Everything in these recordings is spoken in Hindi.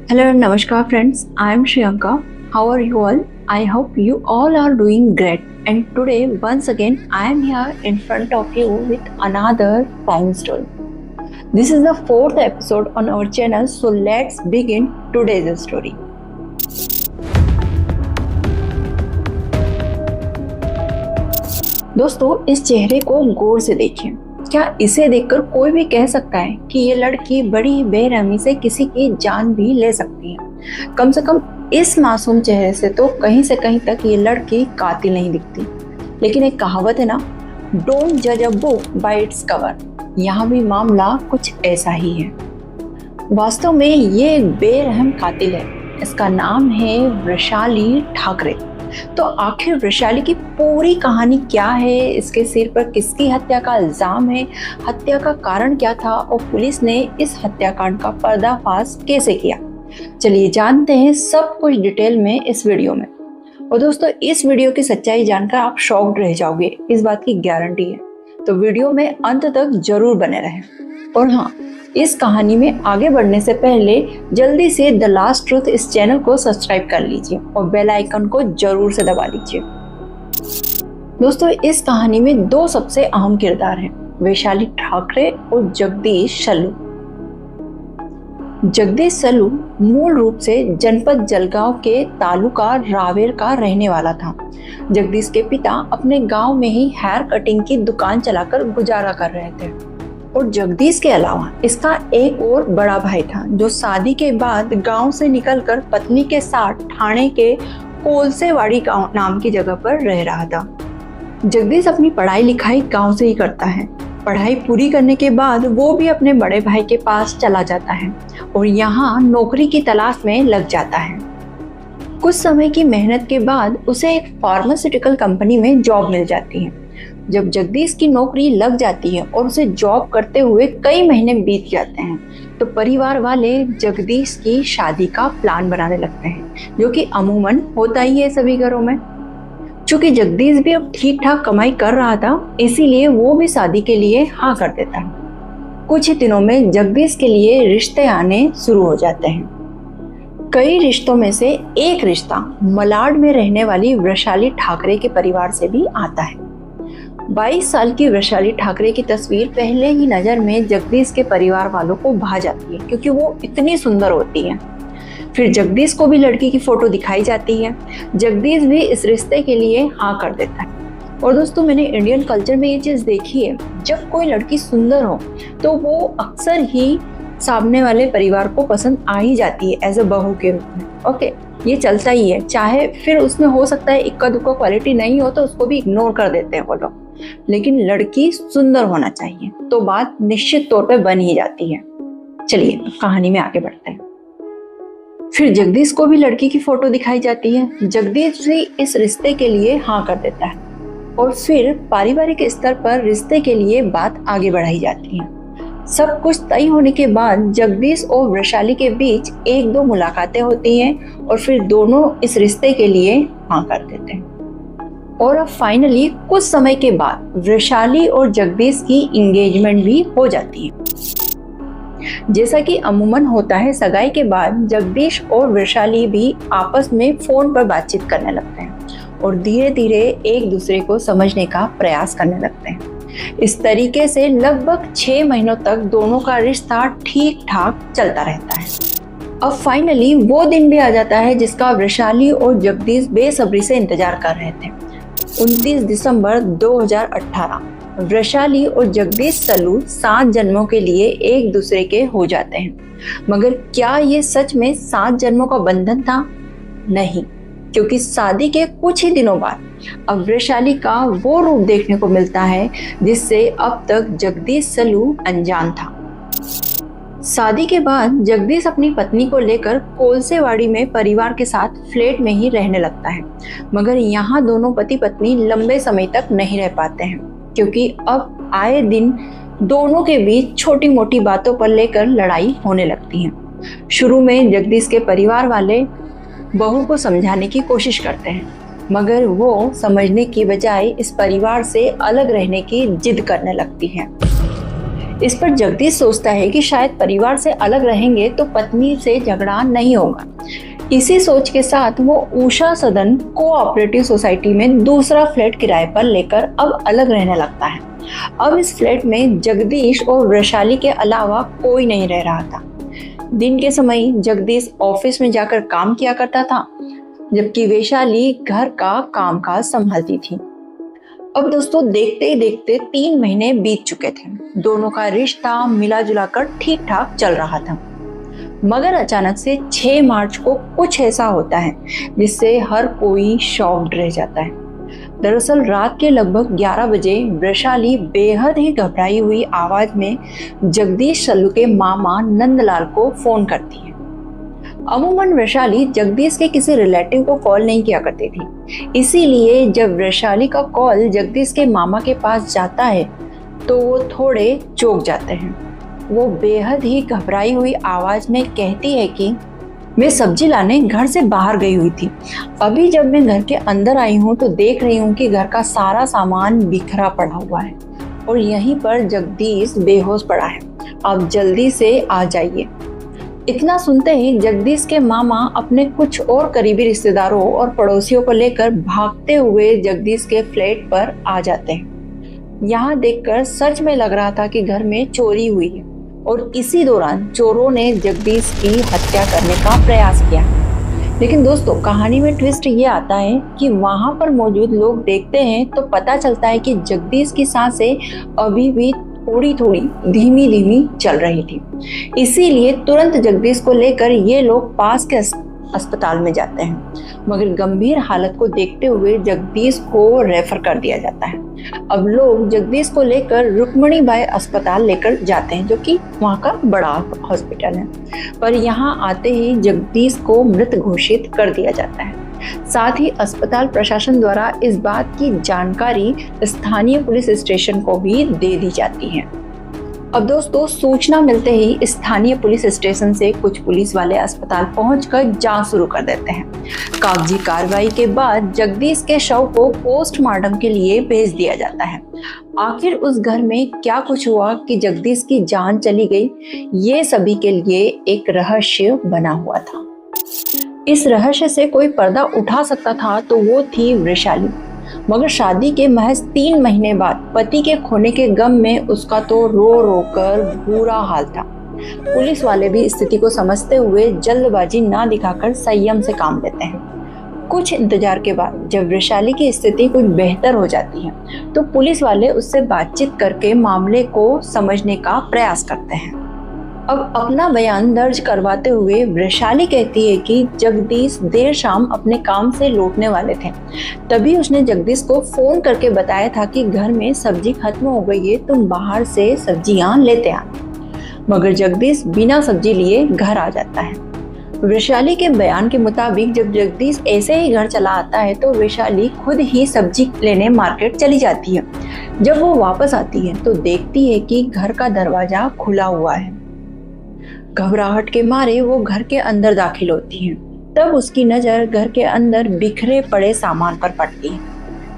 Hello and Namaskar friends, I am Shriyanka. How are you all? I hope you all are doing great. And today once again I am here in front of you with another crime story. This is the fourth episode on our channel, so let's begin today's story. दोस्तों, इस चेहरे को गौर से देखिए। क्या इसे देखकर कोई भी कह सकता है कि ये लड़की बड़ी बेरहमी से किसी की जान भी ले सकती है? कम से कम इस मासूम चेहरे से तो कहीं से कहीं तक ये लड़की कातिल नहीं दिखती। लेकिन एक कहावत है ना, डोंट जज a book by its cover. यहाँ भी मामला कुछ ऐसा ही है। वास्तव में ये एक बेरहम कातिल है। इसका नाम है वैशाली ठाकरे। तो आखिर वैशाली की पूरी कहानी क्या है, इसके सिर पर किसकी हत्या का इल्जाम है, हत्या का कारण क्या था और पुलिस ने इस हत्याकांड का पर्दाफाश कैसे किया, चलिए जानते हैं सब कुछ डिटेल में इस वीडियो में। और दोस्तों, इस वीडियो की सच्चाई जानकर आप शॉक्ड रह जाओगे, इस बात की गारंटी है। तो वीडियो में अंत तक जरूर बने रहें। और हाँ, इस कहानी में आगे बढ़ने से पहले जल्दी से द लास्ट ट्रूथ इस चैनल को सब्सक्राइब कर लीजिए और बेल आइकन को जरूर से दबा लीजिए। दोस्तों, इस कहानी में दो सबसे अहम किरदार हैं, वैशाली ठाकरे और जगदीश सल्लू। जगदीश सल्लू मूल रूप से जनपद जलगांव के तालुका रावेर का रहने वाला था। जगदीश के पिता अपने गांव में ही हेयर कटिंग की दुकान चलाकर गुजारा कर रहे थे। और जगदीश के अलावा इसका एक और बड़ा भाई था जो शादी के बाद गांव से निकलकर पत्नी के साथ ठाणे के कोलसेवाड़ी गांव नाम की जगह पर रह रहा था। जगदीश अपनी पढ़ाई लिखाई गांव से ही करता है। पढ़ाई पूरी करने के बाद वो भी अपने बड़े भाई के पास चला जाता है और यहाँ नौकरी की तलाश में लग जाता है। कुछ समय की मेहनत के बाद उसे एक फार्मास्यूटिकल कंपनी में जॉब मिल जाती है। जब जगदीश की नौकरी लग जाती है और उसे जॉब करते हुए कई महीने बीत जाते हैं, तो परिवार वाले जगदीश की शादी का प्लान बनाने लगते हैं, जो कि अमूमन होता ही है सभी घरों में। चूंकि जगदीश भी अब ठीक ठाक कमाई कर रहा था, इसीलिए वो भी शादी के लिए हाँ कर देता है। कुछ ही दिनों में जगदीश के लिए रिश्ते आने शुरू हो जाते हैं। कई रिश्तों में से एक रिश्ता मलाड में रहने वाली वैशाली ठाकरे के परिवार से भी आता है। 22 साल की वैशाली ठाकरे की तस्वीर पहले ही नज़र में जगदीश के परिवार वालों को भा जाती है, क्योंकि वो इतनी सुंदर होती है। फिर जगदीश को भी लड़की की फोटो दिखाई जाती है। जगदीश भी इस रिश्ते के लिए हाँ कर देता है। और दोस्तों, मैंने इंडियन कल्चर में ये चीज़ देखी है, जब कोई लड़की सुंदर हो तो वो अक्सर ही सामने वाले परिवार को पसंद आ ही जाती है एज अ बहू के रूप में। ओके, ये चलता ही है। चाहे फिर उसमें हो सकता है इक्का दुक्का क्वालिटी नहीं हो तो उसको भी इग्नोर कर देते हैं वो लोग, लेकिन लड़की सुंदर होना चाहिए तो बात निश्चित तौर पे बन ही जाती है। चलिए कहानी में आगे बढ़ते हैं। फिर जगदीश को भी लड़की की फोटो दिखाई जाती है। जगदीश भी इस रिश्ते के लिए हाँ कर देता है और फिर पारिवारिक स्तर पर रिश्ते के लिए बात आगे बढ़ाई जाती है। सब कुछ तय होने के बाद जगदीश और वैशाली के बीच एक दो मुलाकातें होती हैं और फिर दोनों इस रिश्ते के लिए हाँ कर देते हैं। और अब फाइनली कुछ समय के बाद वैशाली और जगदीश की एंगेजमेंट भी हो जाती है। जैसा कि अमूमन होता है, सगाई के बाद जगदीश और वैशाली भी आपस में फोन पर बातचीत करने लगते हैं और धीरे धीरे एक दूसरे को समझने का प्रयास करने लगते हैं। इस तरीके से लगभग 6 महीनों तक दोनों का रिश्ता ठीक ठाक चलता रहता है। अब फाइनली वो दिन भी आ जाता है जिसका वैशाली और जगदीश बेसब्री से इंतजार कर रहे थे। 29 दिसंबर 2018 वैशाली और जगदीश सल्लू 7 जन्मों के लिए एक दूसरे के हो जाते हैं। मगर क्या ये सच में 7 जन्मों का बंधन था? नहीं, क्योंकि शादी के कुछ ही दिनों बाद अब वैशाली का वो रूप देखने को मिलता है जिससे अब तक जगदीश सल्लू अनजान था। शादी के बाद जगदीश अपनी पत्नी को लेकर कोलसेवाड़ी में परिवार के साथ फ्लैट में ही रहने लगता है। मगर यहाँ दोनों पति पत्नी लंबे समय तक नहीं रह पाते हैं, क्योंकि अब आए दिन दोनों के बीच छोटी मोटी बातों पर लेकर लड़ाई होने लगती है। शुरू में जगदीश के परिवार वाले बहू को समझाने की कोशिश करते हैं, मगर वो समझने की बजाय इस परिवार से अलग रहने की जिद करने लगती है। इस पर जगदीश सोचता है कि शायद परिवार से अलग रहेंगे तो पत्नी से झगड़ा नहीं होगा। इसी सोच के साथ वो उषा सदन कोऑपरेटिव सोसाइटी में दूसरा फ्लैट किराए पर लेकर अब अलग रहने लगता है। अब इस फ्लैट में जगदीश और वैशाली के अलावा कोई नहीं रह रहा था। दिन के समय जगदीश ऑफिस में जाकर काम किया करता था, जबकि वैशाली घर का कामकाज संभालती थी। अब दोस्तों देखते ही देखते 3 महीने बीत चुके थे। दोनों का रिश्ता मिला जुला कर ठीक ठाक चल रहा था, मगर अचानक से 6 मार्च को कुछ ऐसा होता है जिससे हर कोई शॉक्ड रह जाता है। दरअसल रात के लगभग 11 बजे वैशाली बेहद ही घबराई हुई आवाज में जगदीश सल्लू के मामा नंदलाल को फोन करती है। अमूमन वैशाली जगदीश के किसी रिलेटिव को कॉल नहीं किया करती थी, इसीलिए जब वैशाली का कॉल जगदीश के मामा के पास जाता है तो वो थोड़े चौंक जाते हैं। वो बेहद ही घबराई हुई आवाज में कहती है कि मैं सब्जी लाने घर से बाहर गई हुई थी। अभी जब मैं घर के अंदर आई हूँ तो देख रही हूँ कि घर का सारा सामान बिखरा पड़ा हुआ है और यहीं पर जगदीश बेहोश पड़ा है। आप जल्दी से आ जाइए। इतना सुनते ही जगदीश के मामा अपने कुछ और करीबी रिश्तेदारों और पड़ोसियों को लेकर भागते हुए जगदीश के फ्लैट पर आ जाते हैं। यहाँ देखकर सच में लग रहा था कि घर में चोरी हुई है और इसी दौरान चोरों ने जगदीश की हत्या करने का प्रयास किया। लेकिन दोस्तों कहानी में ट्विस्ट ये आता है कि वहां पर मौजूद लोग देखते हैं तो पता चलता है कि जगदीश की सांसें अभी भी थोड़ी थोड़ी धीमी धीमी चल रही थी। इसीलिए तुरंत जगदीश को लेकर ये लोग पास के अस्पताल में जाते हैं, मगर गंभीर हालत को देखते हुए जगदीश को रेफर कर दिया जाता है। अब लोग जगदीश को लेकर रुक्मणी बाई अस्पताल लेकर जाते हैं, जो कि वहाँ का बड़ा हॉस्पिटल है, पर यहाँ आते ही जगदीश को मृत घोषित कर दिया जाता है। साथ ही अस्पताल प्रशासन द्वारा इस बात की जानकारी स्थानीय पुलिस स्टेशन को भी दे दी जाती है। अब दोस्तों सूचना मिलते ही स्थानीय पुलिस स्टेशन से कुछ पुलिस वाले अस्पताल पहुंचकर जांच शुरू कर देते हैं। कागजी कार्रवाई के बाद जगदीश के शव को पोस्टमार्टम के लिए भेज दिया जाता है। आखिर उस घर में क्या कुछ हुआ कि जगदीश की जान चली गई, ये सभी के लिए एक रहस्य बना हुआ था। इस रहस्य से कोई पर्दा उठा सकता था तो वो थी वैशाली, मगर शादी के महज 3 महीने बाद पति के खोने के गम में उसका तो रो रो कर बुरा हाल था। पुलिस वाले भी स्थिति को समझते हुए जल्दबाजी ना दिखाकर संयम से काम लेते हैं। कुछ इंतजार के बाद जब वैशाली की स्थिति कुछ बेहतर हो जाती है तो पुलिस वाले उससे बातचीत करके मामले को समझने का प्रयास करते हैं। अब अपना बयान दर्ज करवाते हुए वैशाली कहती है कि जगदीश देर शाम अपने काम से लौटने वाले थे, तभी उसने जगदीश को फोन करके बताया था कि घर में सब्जी खत्म हो गई है, तुम बाहर से सब्जियां लेते आना। मगर जगदीश बिना सब्जी लिए घर आ जाता है। वैशाली के बयान के मुताबिक जब जगदीश ऐसे ही घर चला आता है तो वैशाली खुद ही सब्जी लेने मार्केट चली जाती है। जब वो वापस आती है तो देखती है कि घर का दरवाजा खुला हुआ है। घबराहट के मारे वो घर के अंदर दाखिल होती है। तब उसकी नजर घर के अंदर बिखरे पड़े सामान पर पड़ती है।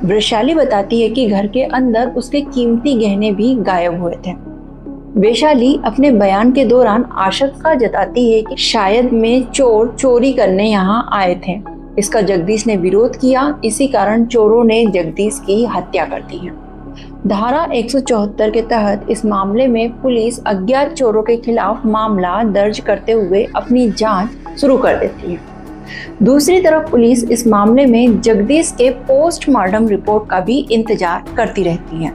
वैशाली बताती है कि घर के अंदर उसके कीमती गहने भी गायब हुए थे। वैशाली अपने बयान के दौरान आशंका जताती है कि शायद में चोर चोरी करने यहाँ आए थे। इसका जगदीश ने विरोध किया, इसी कारण चोरों ने जगदीश की हत्या कर दी है। धारा 174 के तहत इस मामले में पुलिस अज्ञात चोरों के खिलाफ मामला दर्ज करते हुए अपनी जांच शुरू कर देती है। दूसरी तरफ पुलिस इस मामले में जगदीश के पोस्टमार्टम रिपोर्ट का भी इंतजार करती रहती है,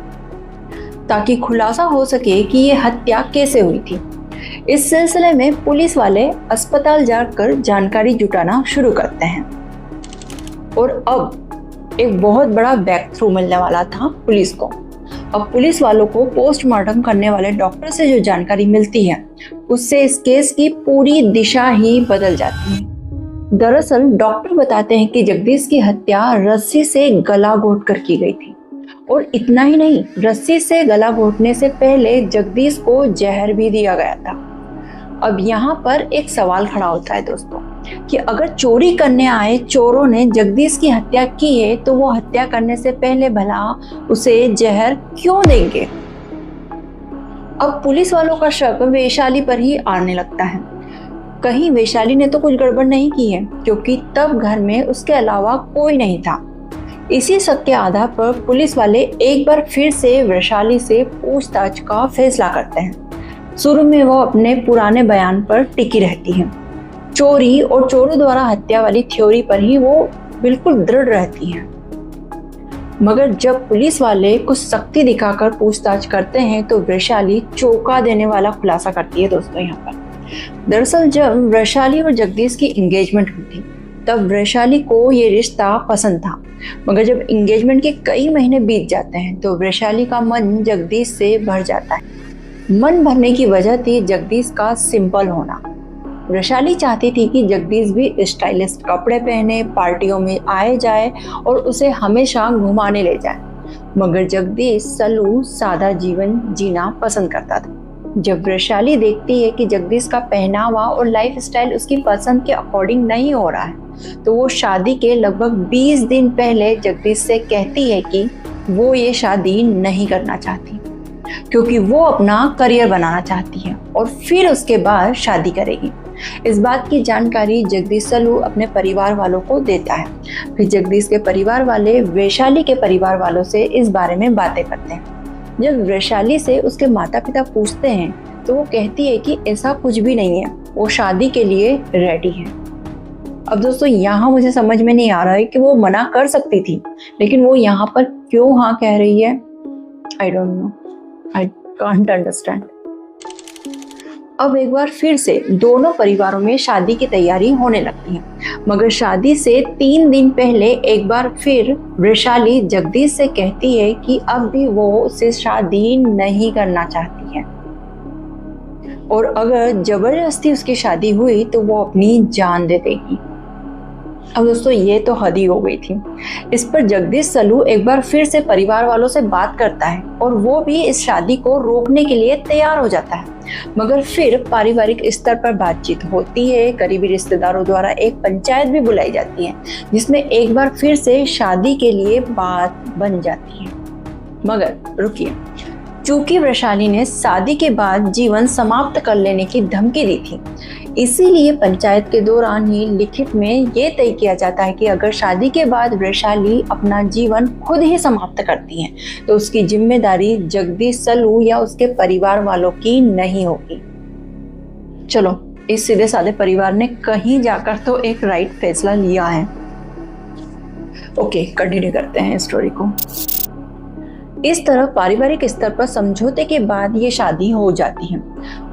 ताकि खुलासा हो सके कि ये हत्या कैसे हुई थी। इस सिलसिले में पुलिस वाले अस्पताल जाकर जानकारी जुटाना शुरू करते हैं और अब एक बहुत बड़ा ब्रेक थ्रू मिलने वाला था पुलिस को। अब पुलिस वालों को पोस्टमार्टम करने वाले डॉक्टर से जो जानकारी मिलती है उससे इस केस की पूरी दिशा ही बदल जाती है। दरअसल डॉक्टर बताते हैं कि जगदीश की हत्या रस्सी से गला घोट कर की गई थी, और इतना ही नहीं, रस्सी से गला घोटने से पहले जगदीश को जहर भी दिया गया था। अब यहाँ पर एक सवाल खड़ा होता है दोस्तों कि अगर चोरी करने आए चोरों ने जगदीश की हत्या की है तो वो हत्या करने से पहले भला उसे जहर क्यों देंगे? अब पुलिस वालों का शक वैशाली पर ही आने लगता है। कहीं वैशाली ने तो कुछ गड़बड़ नहीं की है, क्योंकि तब घर में उसके अलावा कोई नहीं था। इसी शक के आधार पर पुलिस वाले एक बार फिर से वैशाली से पूछताछ का फैसला करते हैं। शुरू में वो अपने पुराने बयान पर टिकी रहती है। चोरी और चोरों द्वारा हत्या वाली थ्योरी पर ही वो बिल्कुल दृढ़ रहती है। मगर जब पुलिस वाले कुछ सख्ती दिखाकर पूछताछ करते हैं तो वैशाली चौंका देने वाला खुलासा करती है दोस्तों यहाँ पर। दरअसल जब वैशाली और जगदीश की एंगेजमेंट हुई थी तब वैशाली को ये रिश्ता पसंद था। मगर जब एंगेजमेंट के कई महीने बीत जाते हैं तो वैशाली का मन जगदीश से भर जाता है। मन भरने की वजह थी जगदीश का सिंपल होना। वैशाली चाहती थी कि जगदीश भी स्टाइलिश कपड़े पहने, पार्टियों में आए जाए और उसे हमेशा घुमाने ले जाए। मगर जगदीश सलू सादा जीवन जीना पसंद करता था। जब वैशाली देखती है कि जगदीश का पहनावा और लाइफ स्टाइल उसकी पसंद के अकॉर्डिंग नहीं हो रहा है तो वो शादी के लगभग 20 दिन पहले जगदीश से कहती है कि वो ये शादी नहीं करना चाहती, क्योंकि वो अपना करियर बनाना चाहती है और फिर उसके बाद शादी करेगी। इस बात की जानकारी जगदीश सलू अपने परिवार वालों को देता है। फिर जगदीश के परिवार वाले वैशाली के परिवार वालों से इस बारे में बातें करते हैं। जब वैशाली से उसके माता पिता पूछते हैं तो वो कहती है कि ऐसा कुछ भी नहीं है, वो शादी के लिए रेडी है। अब दोस्तों यहाँ मुझे समझ में नहीं आ रहा है कि वो मना कर सकती थी, लेकिन वो यहाँ पर क्यों हाँ कह रही है। I don't know, I can't understand. अब एक बार फिर से दोनों परिवारों में शादी की तैयारी होने लगती है। मगर शादी से 3 दिन पहले एक बार फिर वैशाली जगदीश से कहती है कि अब भी वो उससे शादी नहीं करना चाहती है और अगर जबरदस्ती उसकी शादी हुई तो वो अपनी जान दे देगी। अब दोस्तों ये तो हद ही हो गई थी। इस पर जगदीश सलू एक बार फिर से परिवार वालों से बात करता है और वो भी इस शादी को रोकने के लिए तैयार हो जाता है। मगर फिर पारिवारिक स्तर पर बातचीत होती है। करीबी रिश्तेदारों द्वारा एक पंचायत भी बुलाई जाती है जिसमें एक बार फिर से शादी के लिए बात बन जाती है। मगर रुकिए, चूंकि वैशाली ने शादी के बाद जीवन समाप्त कर लेने की धमकी दी थी, इसीलिए पंचायत के दौरान ही लिखित में ये तय किया जाता है कि अगर शादी के बाद वैशाली अपना जीवन खुद ही समाप्त करती है तो उसकी जिम्मेदारी जगदीश सलू या उसके परिवार वालों की नहीं होगी। चलो, इस सीधे साधे परिवार ने कहीं जाकर तो एक राइट फैसला लिया है। ओके, कंटिन्यू करते हैं स्टोरी को। इस तरह पारिवारिक स्तर पर समझौते के बाद ये शादी हो जाती है।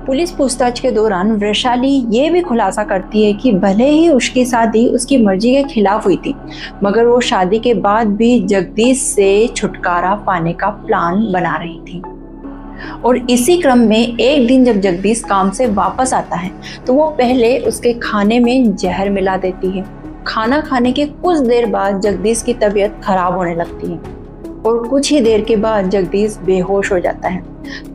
पुलिस पूछताछ के दौरान वैशाली ये भी खुलासा करती है कि भले ही उसकी शादी उसकी मर्जी के खिलाफ हुई थी, मगर वो शादी के बाद भी जगदीश से छुटकारा पाने का प्लान बना रही थी। और इसी क्रम में एक दिन जब जगदीश काम से वापस आता है तो वो पहले उसके खाने में जहर मिला देती है। खाना खाने के कुछ देर बाद जगदीश की तबीयत खराब होने लगती है और कुछ ही देर के बाद जगदीश बेहोश हो जाता है।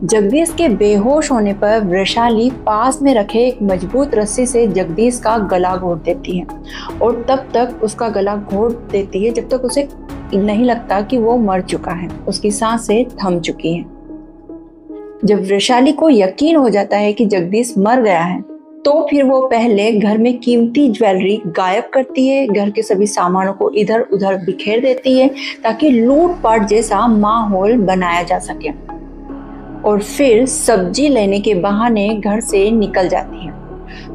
जगदीश के बेहोश होने पर वैशाली पास में रखे एक मजबूत रस्सी से जगदीश का गला घोंट देती है और तब तक उसका गला घोंट देती है जब तक उसे नहीं लगता कि वो मर चुका है, उसकी सांसें थम चुकी हैं। जब वैशाली को यकीन हो जाता है कि जगदीश मर गया है तो फिर वो पहले घर में कीमती ज्वेलरी गायब करती है, घर के सभी सामानों को इधर उधर बिखेर देती है ताकि लूटपाट जैसा माहौल बनाया जा सके, और फिर सब्जी लेने के बहाने घर से निकल जाती है।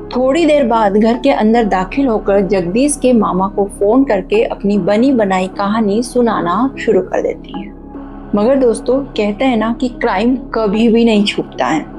थोड़ी देर बाद घर के अंदर दाखिल होकर जगदीश के मामा को फोन करके अपनी बनी बनाई कहानी सुनाना शुरू कर देती है। मगर दोस्तों, कहते हैं ना कि क्राइम कभी भी नहीं छुपता है।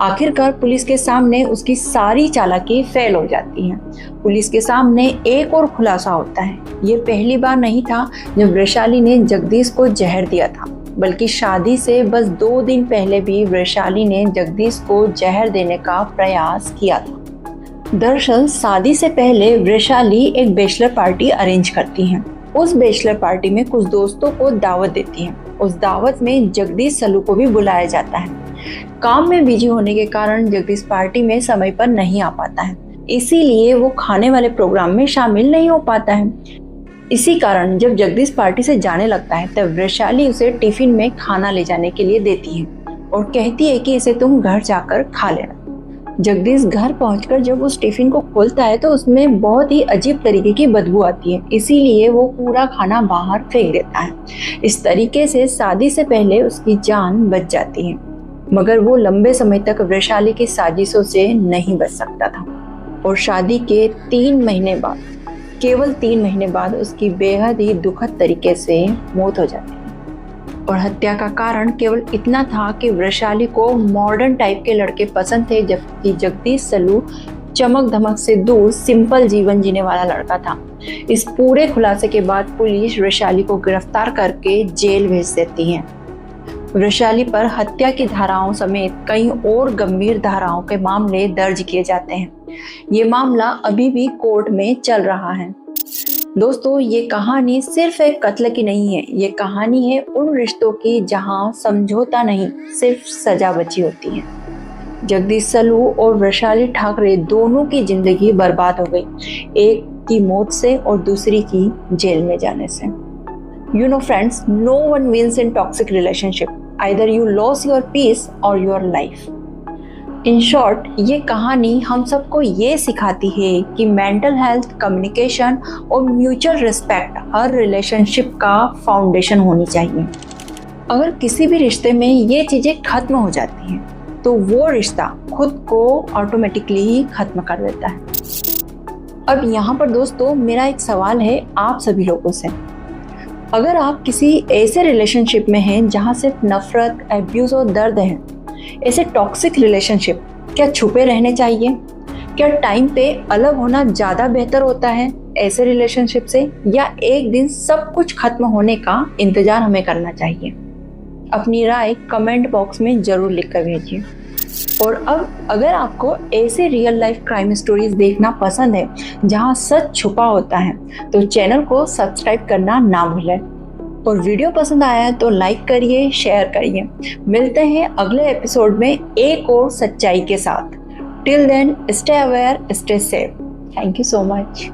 आखिरकार पुलिस के सामने उसकी सारी चालाकी फेल हो जाती है। पुलिस के सामने एक और खुलासा होता है। ये पहली बार नहीं था जब वैशाली ने जगदीश को जहर दिया था, बल्कि शादी से बस 2 दिन पहले भी वैशाली ने जगदीश को जहर देने का प्रयास किया था। दरअसल शादी से पहले वैशाली एक बैचलर पार्टी अरेंज करती हैं। उस बैचलर पार्टी में कुछ दोस्तों को दावत देती हैं। उस दावत में जगदीश सलू को भी बुलाया जाता है। काम में बिजी होने के कारण जगदीश पार्टी में समय पर नहीं आ पाता है, इसीलिए वो खाने वाले प्रोग्राम में शामिल नहीं हो पाता है। इसी कारण जब जगदीश पार्टी से जाने लगता है तब वैशाली उसे टिफिन में खाना ले जाने के लिए देती है। और कहती है कि इसे तुम घर जाकर खा लेना। जगदीश घर पहुंचकर जब उस टिफिन को खोलता है तो उसमें बहुत ही अजीब तरीके की बदबू आती है, इसीलिए वो पूरा खाना बाहर फेंक देता है। इस तरीके से शादी से पहले उसकी जान बच जाती है, मगर वो लंबे समय तक वैशाली की साजिशों से नहीं बच सकता था और शादी के 3 महीने बाद, केवल 3 महीने बाद उसकी बेहद ही दुखद तरीके से मौत हो जाती है। और हत्या का कारण केवल इतना था कि वैशाली को मॉडर्न टाइप के लड़के पसंद थे, जबकि जगदीश सल्लू चमक धमक से दूर सिंपल जीवन जीने वाला लड़का था। इस पूरे खुलासे के बाद पुलिस वैशाली को गिरफ्तार करके जेल भेज देती है। वैशाली पर हत्या की धाराओं समेत कई और गंभीर धाराओं के मामले दर्ज किए जाते हैं। ये मामला अभी भी कोर्ट में चल रहा है। दोस्तों, ये कहानी सिर्फ एक कत्ल की नहीं है, ये कहानी है उन रिश्तों की जहां समझौता नहीं, सिर्फ सजा बची होती है। जगदीश सल्लू और वैशाली ठाकरे दोनों की जिंदगी बर्बाद हो गई, एक की मौत से और दूसरी की जेल में जाने से। You know friends, no one wins in toxic relationship. Either you lose your peace or your life. In short, ये कहानी हम सबको ये सिखाती है कि मेंटल हेल्थ, कम्युनिकेशन और म्यूचुअल रिस्पेक्ट हर रिलेशनशिप का फाउंडेशन होनी चाहिए। अगर किसी भी रिश्ते में ये चीज़ें खत्म हो जाती हैं तो वो रिश्ता खुद को ऑटोमेटिकली ही खत्म कर देता है। अब यहाँ पर दोस्तों मेरा एक सवाल है आप सभी लोगों से। अगर आप किसी ऐसे रिलेशनशिप में हैं जहाँ सिर्फ नफरत, एब्यूज़ और दर्द है, ऐसे टॉक्सिक रिलेशनशिप क्या छुपे रहने चाहिए? क्या टाइम पे अलग होना ज़्यादा बेहतर होता है ऐसे रिलेशनशिप से, या एक दिन सब कुछ खत्म होने का इंतज़ार हमें करना चाहिए? अपनी राय कमेंट बॉक्स में ज़रूर लिख कर भेजिए। और अब अगर आपको ऐसे रियल लाइफ क्राइम स्टोरीज देखना पसंद है जहां सच छुपा होता है तो चैनल को सब्सक्राइब करना ना भूलें। और वीडियो पसंद आया तो लाइक करिए, शेयर करिए। मिलते हैं अगले एपिसोड में एक और सच्चाई के साथ। Till then, stay aware, stay safe. Thank you so much.